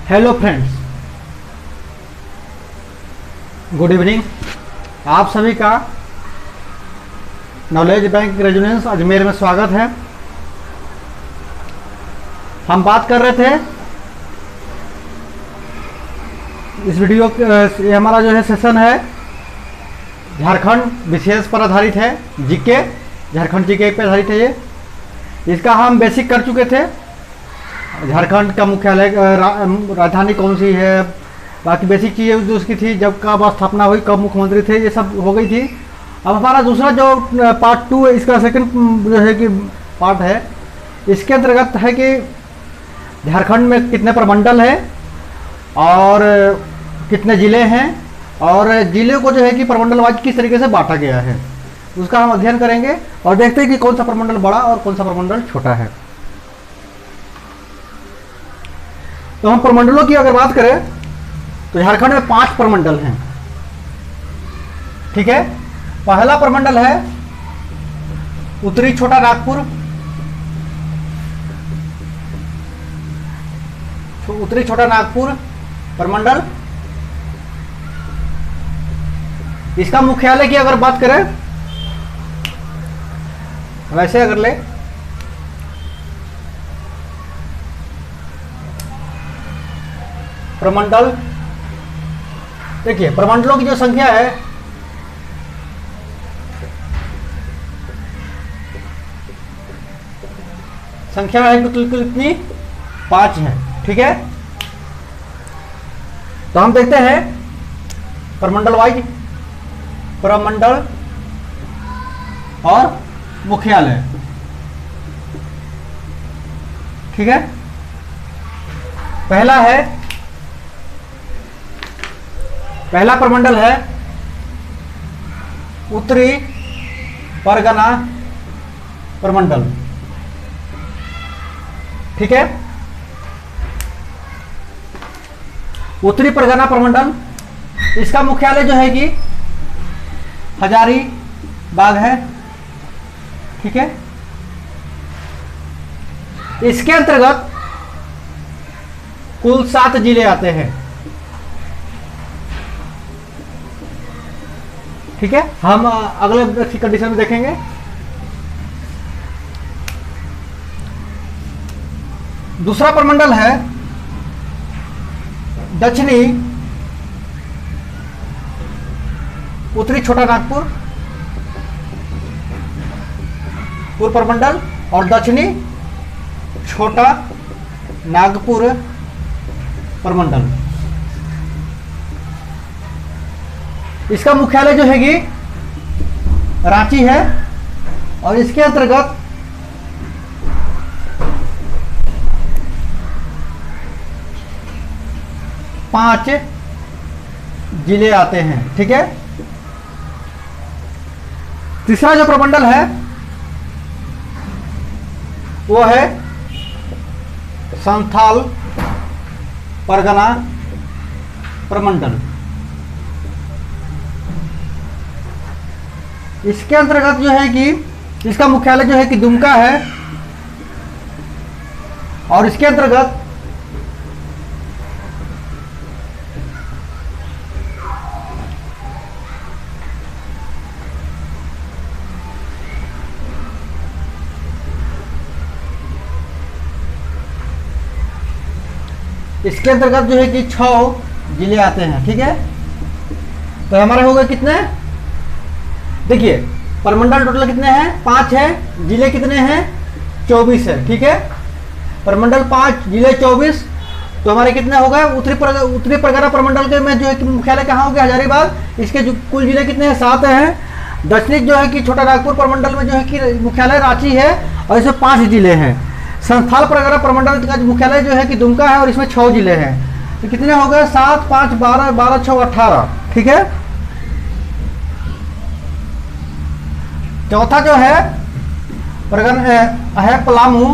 Hello friends, good evening. आप सभी का नॉलेज बैंक रेजिडेंस अजमेर में स्वागत है। हम बात कर रहे थे इस वीडियो ये हमारा जो है सेशन है झारखंड विशेष पर आधारित है, जीके झारखंड जीके पर आधारित है। ये इसका हम बेसिक कर चुके थे। झारखंड का मुख्यालय राजधानी कौन सी है, बाकी बेसिक चीज़ें जो उसकी थी, जब कब स्थापना हुई, कब मुख्यमंत्री थे, ये सब हो गई थी। अब हमारा दूसरा जो पार्ट 2 है, इसका सेकंड जो है कि पार्ट है, इसके अंतर्गत है कि झारखंड में कितने प्रमंडल है और कितने ज़िले हैं और ज़िले को जो है कि प्रमंडल वाइज किस तरीके से बांटा गया है, उसका हम अध्ययन करेंगे और देखते हैं कि कौन सा प्रमंडल बड़ा और कौन सा प्रमंडल छोटा है। तो हम प्रमंडलों की अगर बात करें तो झारखंड में 5 प्रमंडल हैं। ठीक है, पहला प्रमंडल है उत्तरी छोटा नागपुर। उत्तरी छोटा नागपुर प्रमंडल, इसका मुख्यालय की अगर बात करें, वैसे अगर ले प्रमंडल, देखिए प्रमंडलों की जो संख्या है कितनी 5 है। ठीक है, तो हम देखते हैं प्रमंडल वाइज, प्रमंडल और मुख्यालय। ठीक है, पहला प्रमंडल है उत्तरी परगना प्रमंडल। ठीक है, उत्तरी परगना प्रमंडल, इसका मुख्यालय जो है कि हजारीबाग है। ठीक है, इसके अंतर्गत कुल 7 जिले आते हैं। ठीक है, हम अगले कंडीशन में देखेंगे। दूसरा प्रमंडल है दक्षिणी उत्तरी छोटा नागपुर पूर्व प्रमंडल और दक्षिणी छोटा नागपुर प्रमंडल। इसका मुख्यालय जो है कि रांची है और इसके अंतर्गत पांच जिले आते हैं। ठीक है, तीसरा जो प्रमंडल है वो है संथाल परगना प्रमंडल। इसके अंतर्गत जो है कि इसका मुख्यालय जो है कि दुमका है और इसके अंतर्गत जो है कि 6 जिले आते हैं। ठीक है, तो हमारे हो गए कितने, देखिए प्रमंडल टोटल कितने हैं, 5 है, जिले कितने हैं, 24 है। ठीक है, प्रमंडल 5, जिले 24, तो हमारे कितने हो गए, उत्तरी परगना प्रमंडल के में जो है कि मुख्यालय कहाँ हो गया, हजारीबाग। इसके जो कुल जिले कितने हैं, 7 हैं। दक्षिणी जो है कि छोटा नागपुर प्रमंडल में जो है कि मुख्यालय रांची है और इसमें 5 जिले हैं। संथाल परगना प्रमंडल का मुख्यालय जो है कि दुमका है और इसमें 6 जिले हैं। तो कितने हो गए, 7, 5, 12, 12, 6, 18। ठीक है, चौथा जो है परगना है पलामू,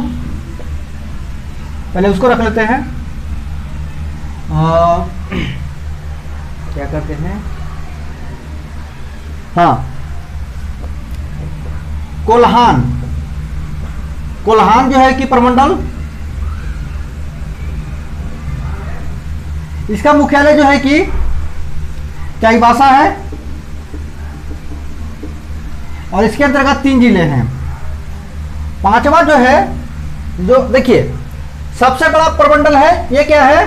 पहले उसको रख लेते हैं। क्या करते हैं, हाँ कोल्हान, कोल्हान जो है कि प्रमंडल इसका मुख्यालय जो है कि चाईबासा है और इसके अंतर्गत 3 जिले हैं। पांचवा जो है, जो देखिए सबसे बड़ा प्रमंडल है, ये क्या है,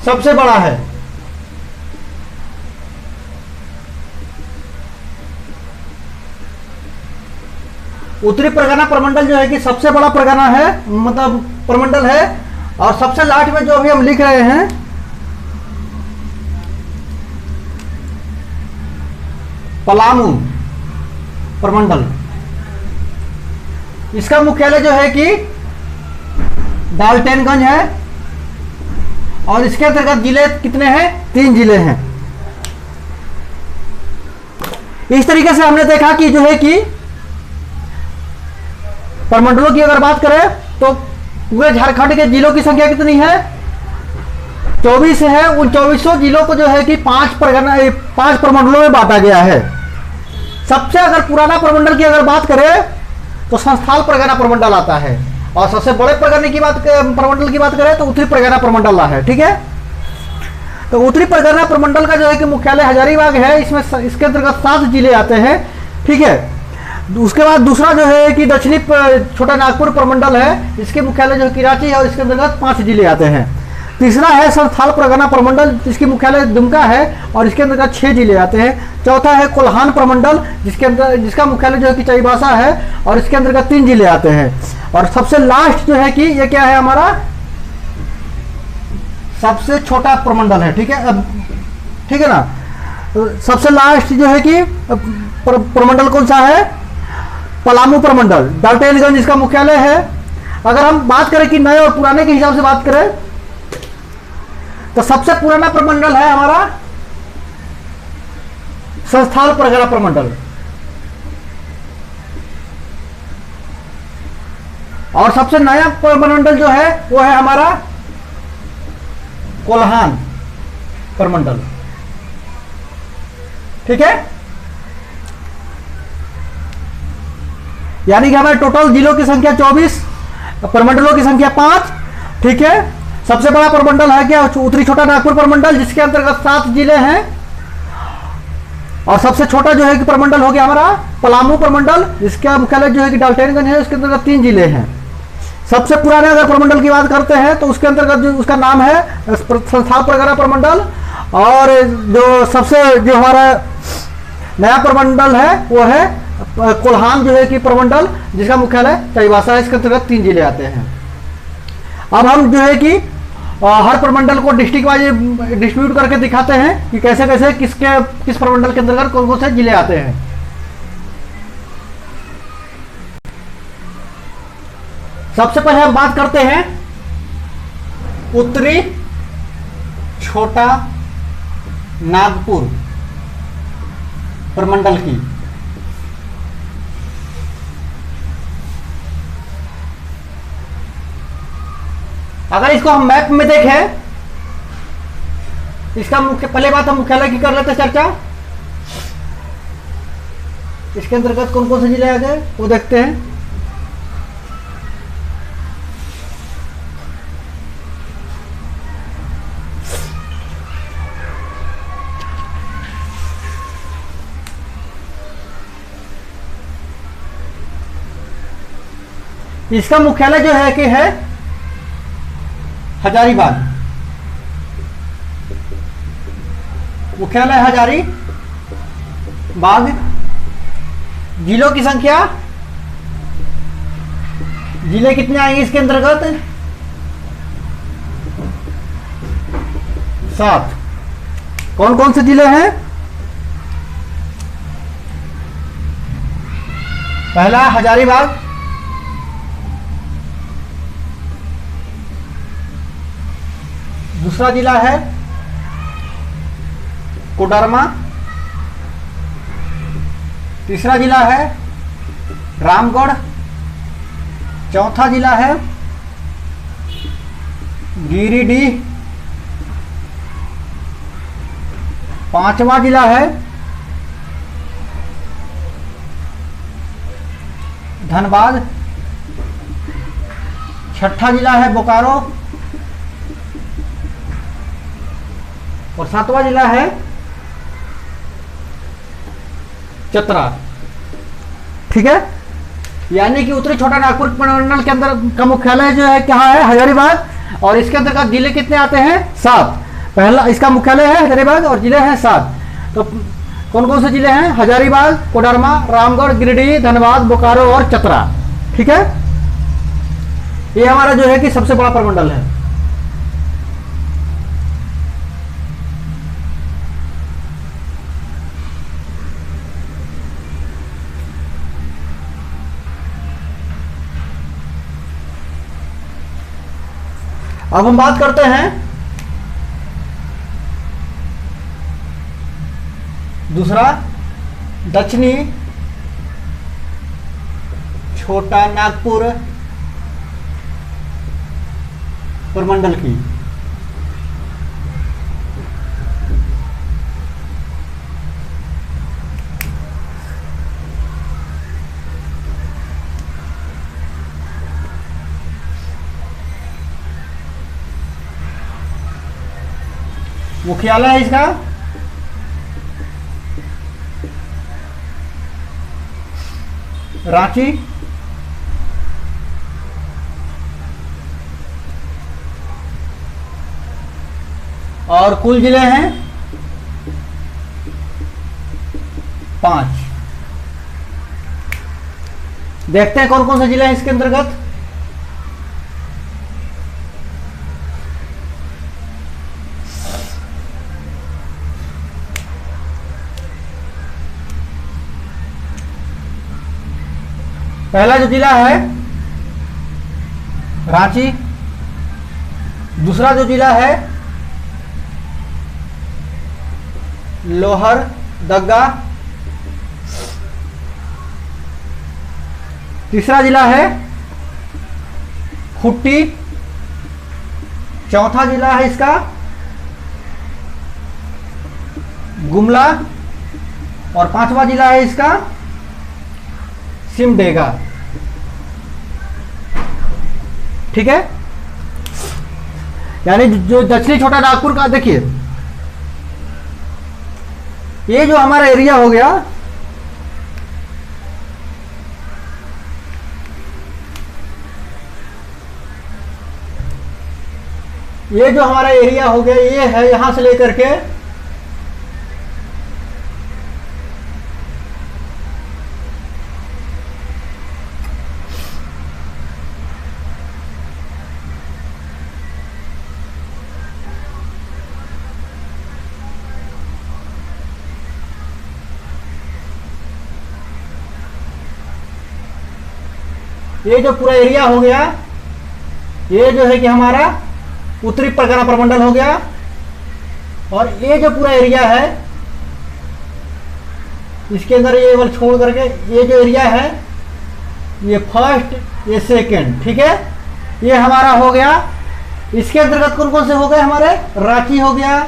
सबसे बड़ा है। उत्तरी परगना प्रमंडल जो है कि सबसे बड़ा परगना है, मतलब प्रमंडल है। और सबसे लास्ट में जो अभी हम लिख रहे हैं, पलामू प्रमंडल, इसका मुख्यालय जो है कि डाल्टनगंज है और इसके अंतर्गत जिले कितने हैं, 3 जिले हैं। इस तरीके से हमने देखा कि जो है कि प्रमंडलों की अगर बात करें तो पूरे झारखंड के जिलों की संख्या कितनी है, 24 है। उन 2400 जिलों को जो है कि 5 प्रमंडलों में बांटा गया है। सबसे अगर पुराना प्रमंडल की अगर बात करें तो संस्थाल परगना प्रमंडल आता है, और सबसे बड़े प्रमंडल की बात करें तो उत्तरी परगना प्रमंडल है। ठीक है, तो उत्तरी परगना प्रमंडल का जो है कि मुख्यालय हजारीबाग है। इसमें इसके अंतर्गत 7 जिले आते हैं। ठीक है, उसके बाद दूसरा जो है कि दक्षिणी छोटा नागपुर प्रमंडल है, इसके मुख्यालय जो है कि रांची है और इसके अंतर्गत 5 जिले आते हैं। तीसरा है संस्थाल परगना प्रमंडल, जिसकी मुख्यालय दुमका है और इसके अंतर्गत 6 जिले आते हैं। चौथा है कोल्हान प्रमंडल, जिसका मुख्यालय जो है कि चाईबासा है और इसके अंतर्गत 3 जिले आते हैं। और सबसे लास्ट जो है कि ये क्या है, हमारा सबसे छोटा प्रमंडल है। ठीक है, अब ठीक है ना, तो सबसे लास्ट जो है कि प्रमंडल कौन सा है, पलामू प्रमंडल, डाल्टनगंज इसका मुख्यालय है। अगर हम बात करें कि नए और पुराने के हिसाब से बात करें तो सबसे पुराना प्रमंडल है हमारा संस्थाल परगना प्रमंडल, और सबसे नया प्रमंडल जो है वो है हमारा कोल्हान प्रमंडल। ठीक है, यानी कि हमारे टोटल जिलों की संख्या 24, प्रमंडलों की संख्या 5। ठीक है, सबसे बड़ा प्रमंडल है क्या, उत्तरी छोटा नागपुर प्रमंडल, जिसके अंतर्गत 7 जिले हैं। और सबसे छोटा जो है कि प्रमंडल हो गया हमारा पलामू प्रमंडल, जिसका मुख्यालय जो है कि डाल्टनगंज है, उसके अंतर्गत 3 जिले हैं। सबसे पुराने अगर प्रमंडल की बात करते हैं तो उसके अंतर्गत जो उसका नाम है संस्थाल परगना प्रमंडल। और जो हमारा नया प्रमंडल है वो है कोल्हान जो है कि प्रमंडल, जिसका मुख्यालय चाईबासा है, इसके अंतर्गत 3 जिले आते हैं। अब हम जो है कि हर प्रमंडल को डिस्ट्रिक्ट वाइज डिस्ट्रीब्यूट करके दिखाते हैं कि कैसे कैसे किस प्रमंडल के अंतर्गत कौन कौन से जिले आते हैं। सबसे पहले हम बात करते हैं उत्तरी छोटा नागपुर प्रमंडल की। अगर इसको हम मैप में देखें, इसका पहले बात हम मुख्यालय की कर लेते हैं चर्चा। इसके अंतर्गत कौन कौन से जिले आ गए वो देखते हैं। इसका मुख्यालय जो है कि है हजारीबाग, मुख्यालय हजारीबाग। जिलों की संख्या, जिले कितने आएंगे इसके अंतर्गत, 7। कौन कौन से जिले हैं, पहला हजारीबाग, दूसरा जिला है कोडरमा, तीसरा जिला है रामगढ़, चौथा जिला है गिरिडीह, पांचवा जिला है धनबाद, छठा जिला है बोकारो, और 7वां जिला है चतरा। ठीक है, यानी कि उत्तरी छोटा नागपुर प्रमंडल के अंदर का मुख्यालय जो है क्या है, हजारीबाग। और इसके अंतर्गत जिले कितने आते हैं, 7। पहला इसका मुख्यालय है हजारीबाग और जिले हैं 7। तो कौन कौन से जिले हैं, हजारीबाग, कोडरमा, रामगढ़, गिरिडीह, धनबाद, बोकारो और चतरा। ठीक है, ये हमारा जो है कि सबसे बड़ा प्रमंडल है। अब हम बात करते हैं दूसरा, दक्षिणी छोटा नागपुर प्रमंडल की। मुख्यालय है इसका रांची। और कुल जिले हैं 5। देखते हैं कौन कौन से जिले हैं इसके अंतर्गत। पहला जो जिला है रांची, दूसरा जो जिला है लोहरदगा, तीसरा जिला है खुट्टी, चौथा जिला है इसका गुमला और 5वां जिला है इसका सिमडेगा। ठीक है, यानी जो दक्षिणी छोटा नागपुर का, देखिए ये जो हमारा एरिया हो गया, ये जो हमारा एरिया हो गया, ये है यहां से लेकर के ये जो पूरा एरिया हो गया, ये जो है कि हमारा उत्तरी परगना प्रमंडल हो गया। और ये जो पूरा एरिया है, इसके अंदर ये वाला छोड़ करके ये जो एरिया है, ये फर्स्ट, ये सेकंड। ठीक है, ये हमारा हो गया। इसके अंतर्गत कौन कौन से हो गए हमारे, रांची हो गया,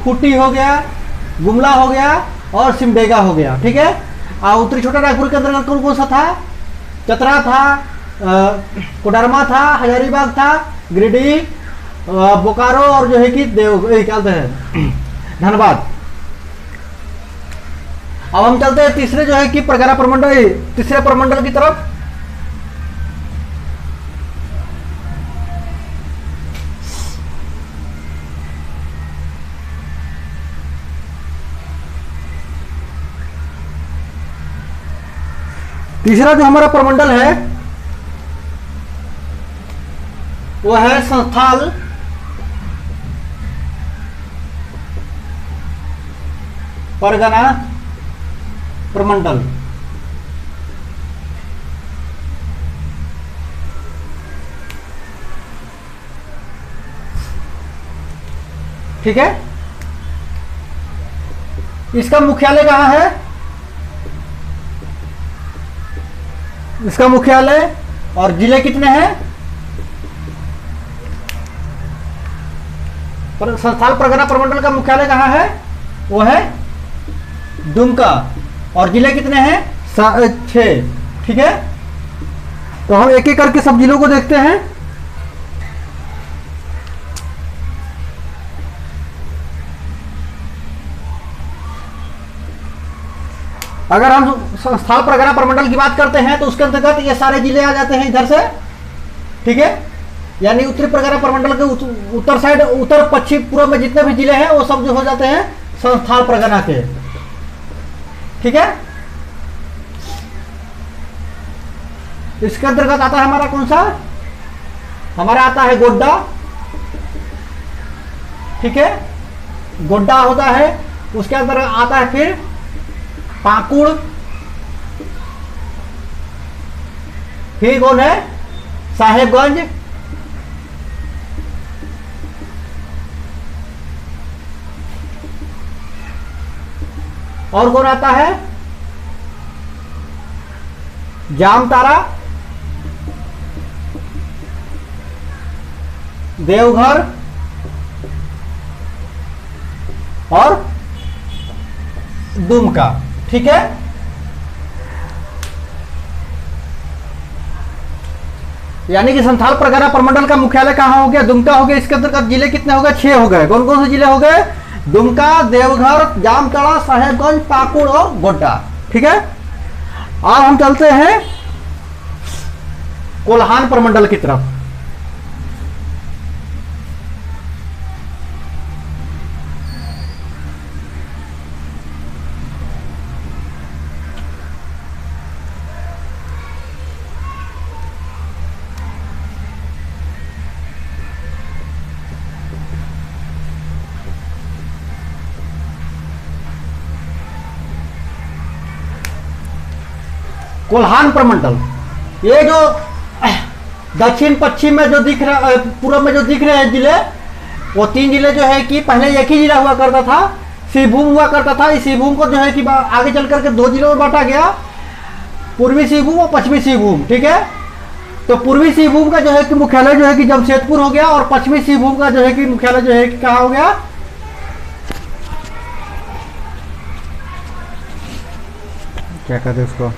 खूंटी हो गया, गुमला हो गया और सिमडेगा हो गया। ठीक है, उत्तरी छोटा नागपुर के अंतर्गत कौन कौन सा था, चतरा था, कोडरमा था, हजारीबाग था, गिरिडीह, बोकारो और जो है कि क्या कहते हैं धनबाद। अब हम चलते हैं तीसरे जो है कि परगना प्रमंडल, तीसरे प्रमंडल की तरफ। तीसरा जो हमारा प्रमंडल है वो है संथाल परगना प्रमंडल। ठीक है, इसका मुख्यालय कहां है, इसका मुख्यालय और जिले कितने हैं, संथाल परगना प्रमंडल का मुख्यालय कहां है, वो है दुमका और जिले कितने हैं, 6। ठीक है, तो हम एक एक करके सब जिलों को देखते हैं। अगर हम स्थल परगना प्रमंडल की बात करते हैं तो उसके अंतर्गत ये सारे जिले आ जाते हैं इधर से, ठीक है। यानी उत्तरी परगना प्रमंडल के उत्तर साइड, उत्तर पश्चिम पूर्व में जितने भी जिले हैं वो सब जो हो जाते हैं संस्थान परगना के, ठीक है। इसके अंतर्गत आता है हमारा कौन सा, हमारा आता है गोड्डा, ठीक है, गोड्डा होता है। उसके अंदर आता है फिर पाकुड़, फिर कौन है साहेबगंज, और कौन आता है जामताड़ा, देवघर और दुमका, ठीक है। यानी कि संथाल परगना प्रमंडल का मुख्यालय कहां हो गया, दुमका हो गया। इसके अंतर्गत जिले कितने हो गए, 6 हो गए। कौन कौन से जिले हो गए, दुमका, देवघर, जामताड़ा, साहेबगंज, पाकुड़ और गोड्डा, ठीक है। अब हम चलते हैं कोल्हान प्रमंडल की तरफ। कोल्हान प्रमंडल, ये जो दक्षिण पश्चिम में जो दिख रहा, पूर्व में जो दिख रहे हैं जिले, वो 3 जिले जो है कि पहले एक ही जिला हुआ करता था, सिंहभूम हुआ करता था। इस सिंहभूम को जो है कि आगे चल करके 2 जिलों में बांटा गया, पूर्वी सिंहभूम और पश्चिमी सिंहभूम, ठीक है। तो पूर्वी सिंहभूम का जो है कि मुख्यालय जो है कि जमशेदपुर हो गया, और पश्चिमी सिंहभूम का जो है कि मुख्यालय जो है कि कहाँ हो गया, क्या कहते हैं उसको,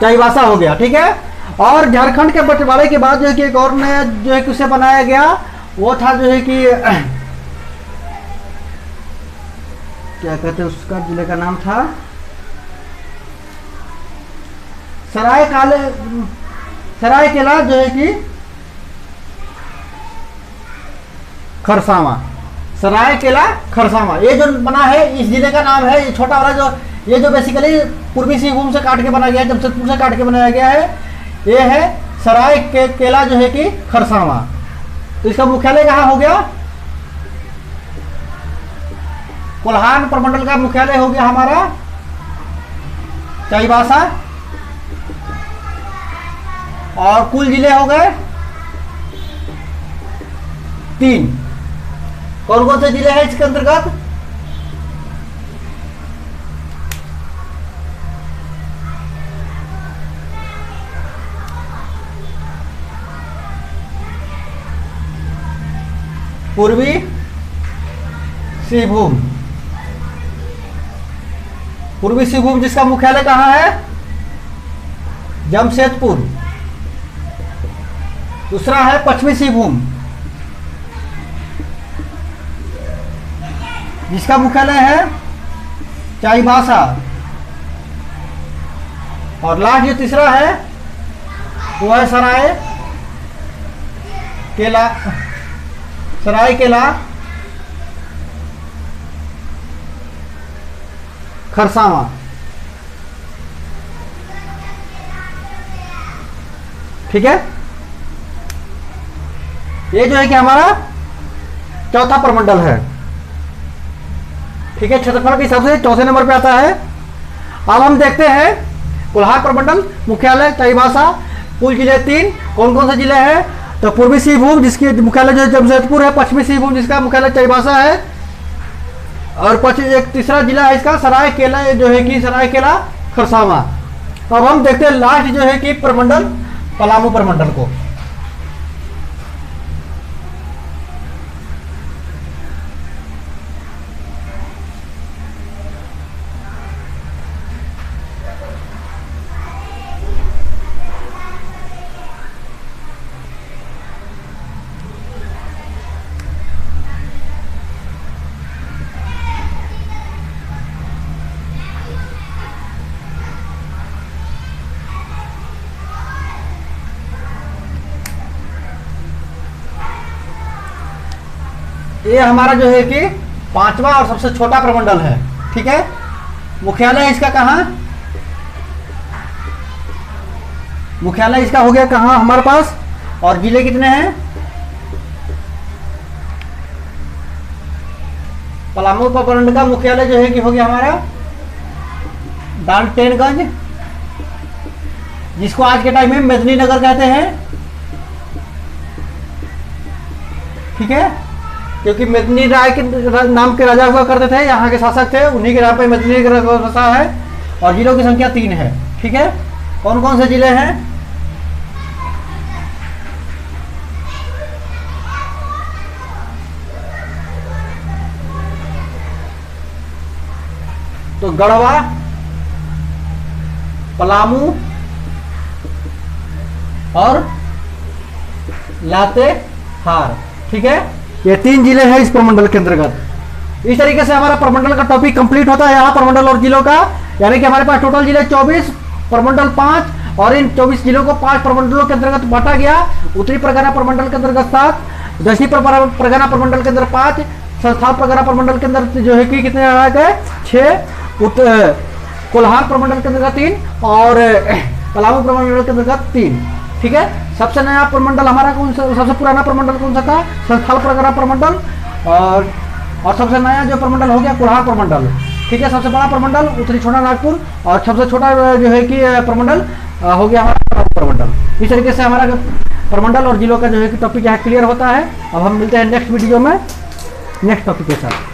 चाईबासा हो गया, ठीक है। और झारखंड के बंटवारे के बाद जो है कि एक और नया जो है कि उसे बनाया गया, वो था जो है कि क्या कहते हैं उसका जिले का नाम था सरायकेला जो है कि खरसावां, सरायकेला खरसावां, ये जो बना है इस जिले का नाम है। ये छोटा वाला जो, ये जो बेसिकली पूर्वी सिंहभूम से काट के बनाया गया है, जमशेदपुर से काट के बनाया गया है, ये है सरायकेला जो है कि खरसावां। तो इसका मुख्यालय कहाँ हो गया, कोल्हान प्रमंडल का मुख्यालय हो गया हमारा चाईबासा। और कुल जिले हो गए 3। कौन कौन से जिले हैं इसके अंतर्गत, पूर्वी सिंहभूम, पूर्वी सिंहभूम जिसका मुख्यालय कहाँ है, जमशेदपुर। दूसरा है पश्चिमी सिंहभूम, जिसका मुख्यालय है चाईबासा। और लास्ट जो तीसरा है वो है सरायकेला खरसावां, ठीक है। ये जो है कि हमारा चौथा प्रमंडल है, ठीक है। क्षेत्रफल के हिसाब से चौथे नंबर पे आता है। अब हम देखते हैं कोल्हान प्रमंडल मुख्यालय चाईबासा, कुल जिले 3। कौन कौन से जिले हैं, तो पूर्वी सिंहभूम जिसकी मुख्यालय जो जमशेदपुर है, पश्चिमी सिंहभूम जिसका मुख्यालय चाईबासा है, और एक तीसरा जिला है इसका सरायकेला जो है कि सरायकेला खरसावां। अब हम देखते हैं लास्ट जो है कि प्रमंडल पलामू प्रमंडल को। ये हमारा जो है कि 5वां और सबसे छोटा प्रमंडल है। ठीक है, मुख्यालय इसका कहाँ, मुख्यालय इसका हो गया कहाँ हमारे पास, और जिले कितने हैं, पलामू प्रमंडल का मुख्यालय जो है कि हो गया हमारा डाल्टनगंज, जिसको आज के टाइम में मेदिनीनगर कहते हैं। ठीक है, क्योंकि मेदिनी राय के नाम के राजा हुआ करते थे, यहाँ के शासक थे, उन्हीं के नाम पे मेदिनीनगर बसा है। और जिलों की संख्या 3 है। ठीक है, कौन कौन से जिले हैं, तो गढ़वा, पलामू और लातेहार। ठीक है, ये 3 जिले हैं इस प्रमंडल के अंतर्गत। इस तरीके से हमारा प्रमंडल का टॉपिक कंप्लीट होता है यहाँ प्रमंडल और जिलों का, यानी कि हमारे पास टोटल जिले 24, प्रमंडल 5, और इन 24 जिलों को 5 प्रमंडलों के अंतर्गत बांटा गया। उत्तरी परगना प्रमंडल के अंतर्गत 7, दक्षिणी परगना प्रमंडल के अंदर 5, संस्थान परगना प्रमंडल के अंदर जो है कि कितने आ गए 6, कोल्हार प्रमंडल के अंतर्गत 3 और पलामू प्रमंडल के अंतर्गत 3। ठीक है, सबसे नया प्रमंडल हमारा कौन सा, सबसे पुराना प्रमंडल कौन सा था, संस्थान परगना प्रमंडल, और सबसे नया जो प्रमंडल हो गया कोल्हार प्रमंडल। ठीक है, सबसे बड़ा प्रमंडल उत्तरी छोटा नागपुर, और सबसे छोटा जो है कि प्रमंडल हो गया हमारा प्रमंडल। इस तरीके से हमारा प्रमंडल और जिलों का जो है कि टॉपिक यहाँ क्लियर होता है। अब हम मिलते हैं नेक्स्ट वीडियो में नेक्स्ट टॉपिक के साथ।